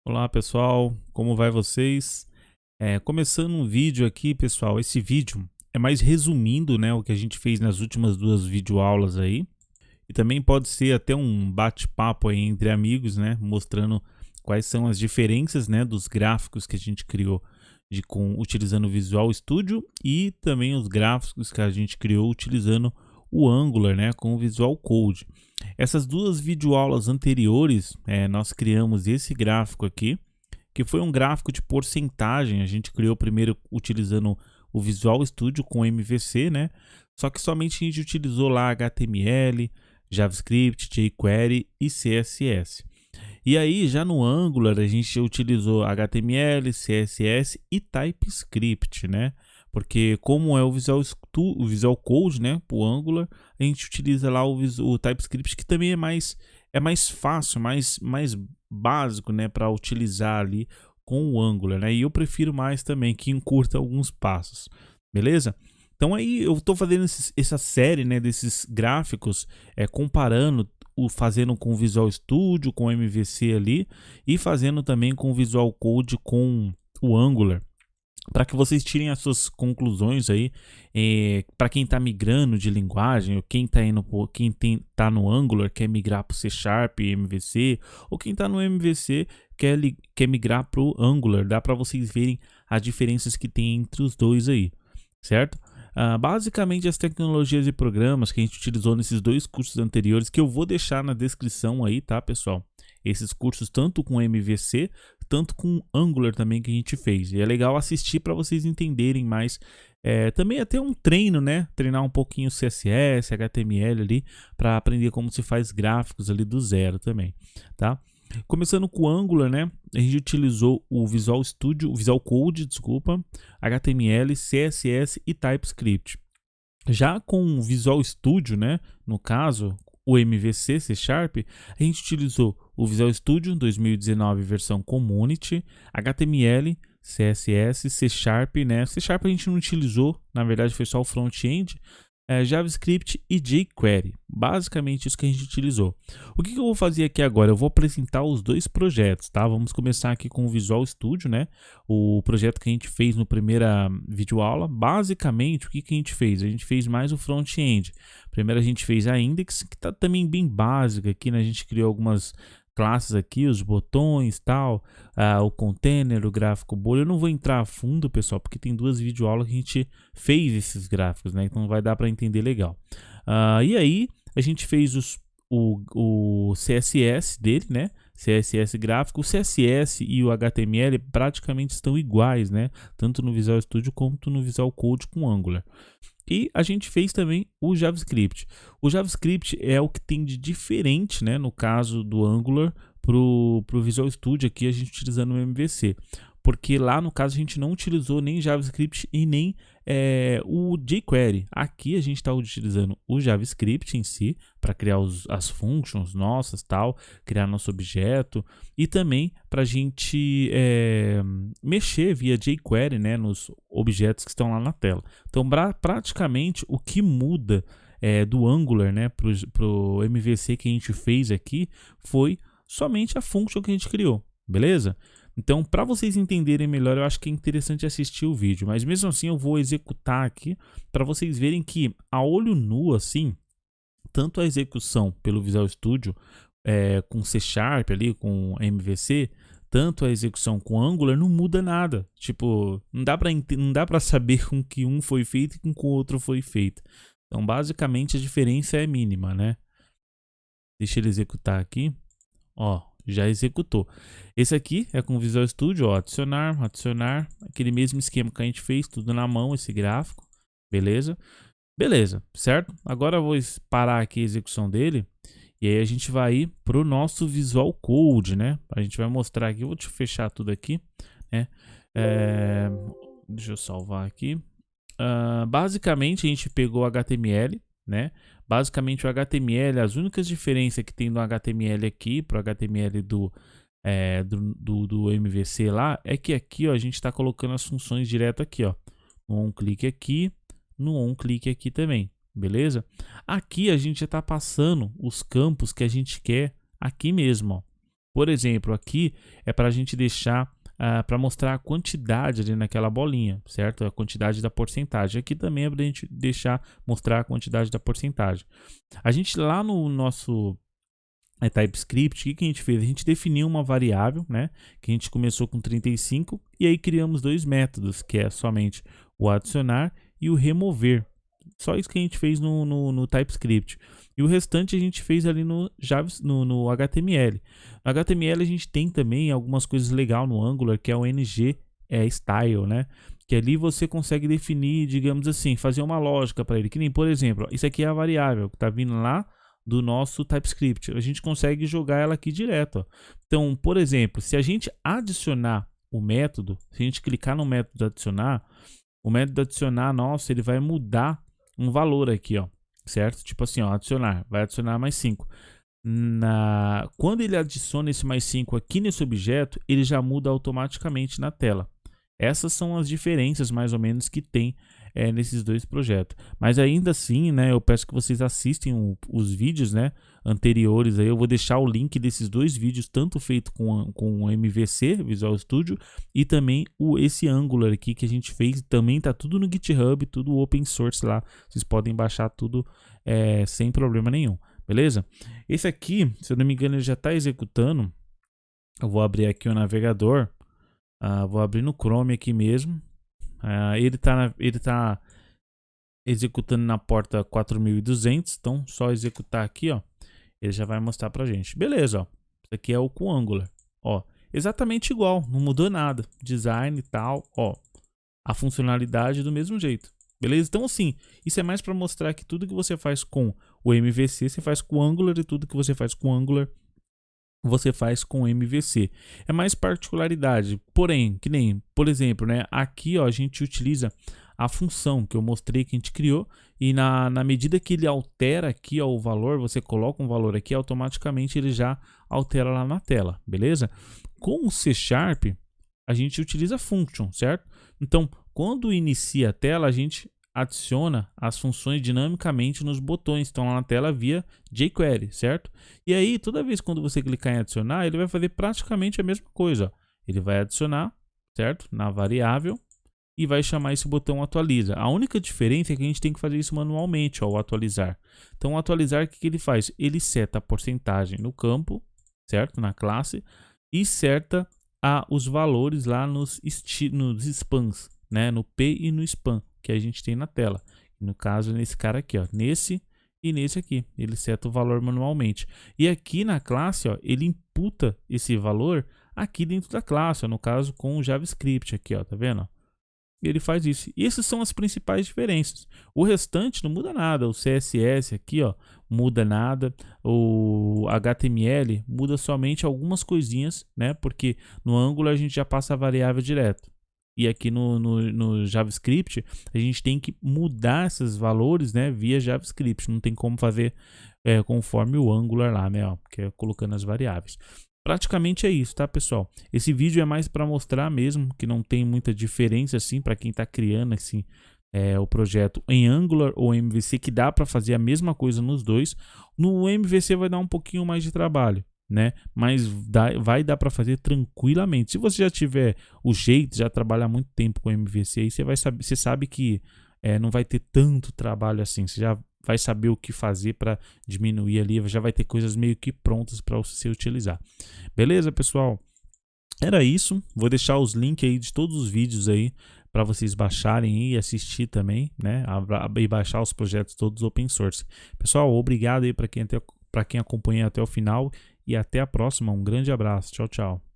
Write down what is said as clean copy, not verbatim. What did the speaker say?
Olá pessoal, como vai vocês? Começando um vídeo aqui, pessoal. Esse vídeo é mais resumindo, né, o que a gente fez nas últimas duas videoaulas aí. E também pode ser até um bate-papo aí entre amigos, né, mostrando quais são as diferenças, né, dos gráficos que a gente criou utilizando o Visual Studio e também os gráficos que a gente criou utilizando o Angular, né, com o Visual Code. Essas duas videoaulas anteriores, nós criamos esse gráfico aqui, que foi um gráfico de porcentagem. A gente criou primeiro utilizando o Visual Studio com MVC, né? Só que somente a gente utilizou lá HTML, JavaScript, jQuery e CSS. E aí, já no Angular, a gente utilizou HTML, CSS e TypeScript, né? Porque como é o Visual Code, né, para o Angular, a gente utiliza lá o TypeScript, que também é mais fácil, mais básico, né, para utilizar ali com o Angular, né? E eu prefiro mais também, que encurta alguns passos, beleza? Então aí eu estou fazendo essa série, né, desses gráficos, comparando fazendo com o Visual Studio, com o MVC ali, e fazendo também com o Visual Code com o Angular, para que vocês tirem as suas conclusões aí, para quem está migrando de linguagem, ou quem está indo, tá no Angular quer migrar para o C Sharp, MVC, ou quem está no MVC quer migrar para o Angular. Dá para vocês verem as diferenças que tem entre os dois aí, certo? Basicamente as tecnologias e programas que a gente utilizou nesses dois cursos anteriores, que eu vou deixar na descrição aí, tá, pessoal? Esses cursos tanto com MVC, tanto com Angular também que a gente fez. E é legal assistir para vocês entenderem mais. Também até um treino, né? Treinar um pouquinho CSS, HTML ali, para aprender como se faz gráficos ali do zero também, tá? Começando com o Angular, né? A gente utilizou o Visual Studio, o Visual Code, desculpa, HTML, CSS e TypeScript. Já com o Visual Studio, né, no caso, o MVC C Sharp, a gente utilizou o Visual Studio 2019 versão Community, HTML, CSS, C Sharp, né? C Sharp a gente não utilizou, na verdade foi só o front-end, JavaScript e jQuery. Basicamente isso que a gente utilizou. O que eu vou fazer aqui agora? Eu vou apresentar os dois projetos, tá? Vamos começar aqui com o Visual Studio, né? O projeto que a gente fez no primeira videoaula. Basicamente, o que a gente fez? A gente fez mais o front-end. Primeiro a gente fez a index, que tá também bem básica aqui, né? A gente criou algumas classes aqui, os botões, tal, o container, o gráfico bolha. Eu não vou entrar a fundo, pessoal, porque tem duas videoaulas que a gente fez esses gráficos, né? Então vai dar para entender legal. E aí a gente fez o CSS dele, né? CSS gráfico. O CSS e o HTML praticamente estão iguais, né? Tanto no Visual Studio quanto no Visual Code com Angular. E a gente fez também o JavaScript. O JavaScript é o que tem de diferente, né, no caso do Angular para o Visual Studio, aqui a gente utilizando o MVC. Porque lá no caso a gente não utilizou nem JavaScript e nem o jQuery. Aqui a gente está utilizando o JavaScript em si para criar as functions nossas, tal, criar nosso objeto e também para a gente mexer via jQuery, né, nos objetos que estão lá na tela. Então praticamente o que muda do Angular, né, para o MVC que a gente fez aqui foi somente a function que a gente criou, beleza? Então, para vocês entenderem melhor, eu acho que é interessante assistir o vídeo, mas mesmo assim eu vou executar aqui para vocês verem que a olho nu, assim, tanto a execução pelo Visual Studio com C Sharp ali, com MVC, tanto a execução com Angular não muda nada. Tipo, não dá para saber com que um foi feito e com que o outro foi feito. Então, basicamente, a diferença é mínima, né? Deixa ele executar aqui. Ó, já executou. Esse aqui é com o Visual Studio, ó, adicionar, aquele mesmo esquema que a gente fez, tudo na mão, esse gráfico, beleza? Beleza, certo? Agora eu vou parar aqui a execução dele e aí a gente vai ir para o nosso Visual Code, né? A gente vai mostrar aqui, eu vou te fechar tudo aqui, né? Deixa eu salvar aqui. Basicamente a gente pegou o HTML, né? Basicamente o HTML, as únicas diferenças que tem no HTML aqui para o HTML do MVC lá, é que aqui, ó, a gente está colocando as funções direto aqui, ó, no onClick aqui, no onClick aqui também, beleza? Aqui a gente já está passando os campos que a gente quer aqui mesmo, ó. Por exemplo, aqui é para a gente deixar, para mostrar a quantidade ali naquela bolinha, certo? A quantidade da porcentagem. Aqui também é para a gente deixar, mostrar a quantidade da porcentagem. A gente lá no nosso TypeScript, o que a gente fez? A gente definiu uma variável, né? Que a gente começou com 35 e aí criamos dois métodos, que é somente o adicionar e o remover. Só isso que a gente fez no TypeScript. E o restante a gente fez ali no HTML. No HTML a gente tem também algumas coisas legais no Angular, que é o ng style, né? Que ali você consegue definir, digamos assim, fazer uma lógica para ele. Que nem, por exemplo, isso aqui é a variável que está vindo lá do nosso TypeScript. A gente consegue jogar ela aqui direto. Ó. Então, por exemplo, se a gente adicionar o método, se a gente clicar no método adicionar, o método adicionar nosso, ele vai mudar um valor aqui, ó, certo? Tipo assim, ó, adicionar, vai adicionar mais 5. Quando ele adiciona esse mais 5 aqui nesse objeto, ele já muda automaticamente na tela. Essas são as diferenças mais ou menos que tem nesses dois projetos. Mas ainda assim, né, eu peço que vocês assistam os vídeos, né, anteriores. Aí eu vou deixar o link desses dois vídeos, tanto feito com o MVC, Visual Studio, e também esse Angular aqui que a gente fez. Também tá tudo no GitHub, tudo open source lá. Vocês podem baixar tudo sem problema nenhum, beleza? Esse aqui, se eu não me engano, ele já está executando. Eu vou abrir aqui o navegador. Vou abrir no Chrome aqui mesmo. Ele tá executando na porta 4200, então só executar aqui, ó, ele já vai mostrar pra gente. Beleza, ó. Isso aqui é o com Angular, ó, exatamente igual, não mudou nada, design e tal, ó, a funcionalidade do mesmo jeito. Beleza? Então assim, isso é mais para mostrar que tudo que você faz com o MVC, você faz com o Angular, e tudo que você faz com o Angular você faz com MVC. É mais particularidade, porém, que nem, por exemplo, né, aqui ó, a gente utiliza a função que eu mostrei que a gente criou e na medida que ele altera aqui ó, o valor, você coloca um valor aqui, automaticamente ele já altera lá na tela, beleza? Com o C Sharp, a gente utiliza function, certo? Então, quando inicia a tela, a gente adiciona as funções dinamicamente nos botões, estão lá na tela via jQuery, certo? E aí, toda vez quando você clicar em adicionar, ele vai fazer praticamente a mesma coisa. Ó. Ele vai adicionar, certo? Na variável e vai chamar esse botão atualiza. A única diferença é que a gente tem que fazer isso manualmente, ó, o atualizar. Então, o atualizar, o que ele faz? Ele seta a porcentagem no campo, certo? Na classe, e seta os valores lá nos spans, né? No P e no span que a gente tem na tela. No caso, nesse cara aqui, ó, nesse e nesse aqui, ele seta o valor manualmente. E aqui na classe, ó, ele imputa esse valor aqui dentro da classe, ó, no caso com o JavaScript aqui, ó, tá vendo? Ele faz isso. E essas são as principais diferenças. O restante não muda nada. O CSS aqui, ó, muda nada. O HTML muda somente algumas coisinhas, né? Porque no Angular a gente já passa a variável direto. E aqui no JavaScript, a gente tem que mudar esses valores, né, via JavaScript. Não tem como fazer conforme o Angular lá, né, ó, que é colocando as variáveis. Praticamente é isso, tá, pessoal? Esse vídeo é mais para mostrar mesmo que não tem muita diferença assim para quem está criando assim o projeto em Angular ou MVC, que dá para fazer a mesma coisa nos dois. No MVC vai dar um pouquinho mais de trabalho, né? Mas vai dar para fazer tranquilamente. Se você já tiver o jeito, já trabalha há muito tempo com MVC, aí você sabe que não vai ter tanto trabalho assim. Você já vai saber o que fazer para diminuir ali, já vai ter coisas meio que prontas para você utilizar. Beleza, pessoal? Era isso. Vou deixar os links aí de todos os vídeos aí para vocês baixarem e assistir também, né? E baixar os projetos todos open source. Pessoal, obrigado aí para quem acompanha até o final e até a próxima. Um grande abraço. Tchau, tchau.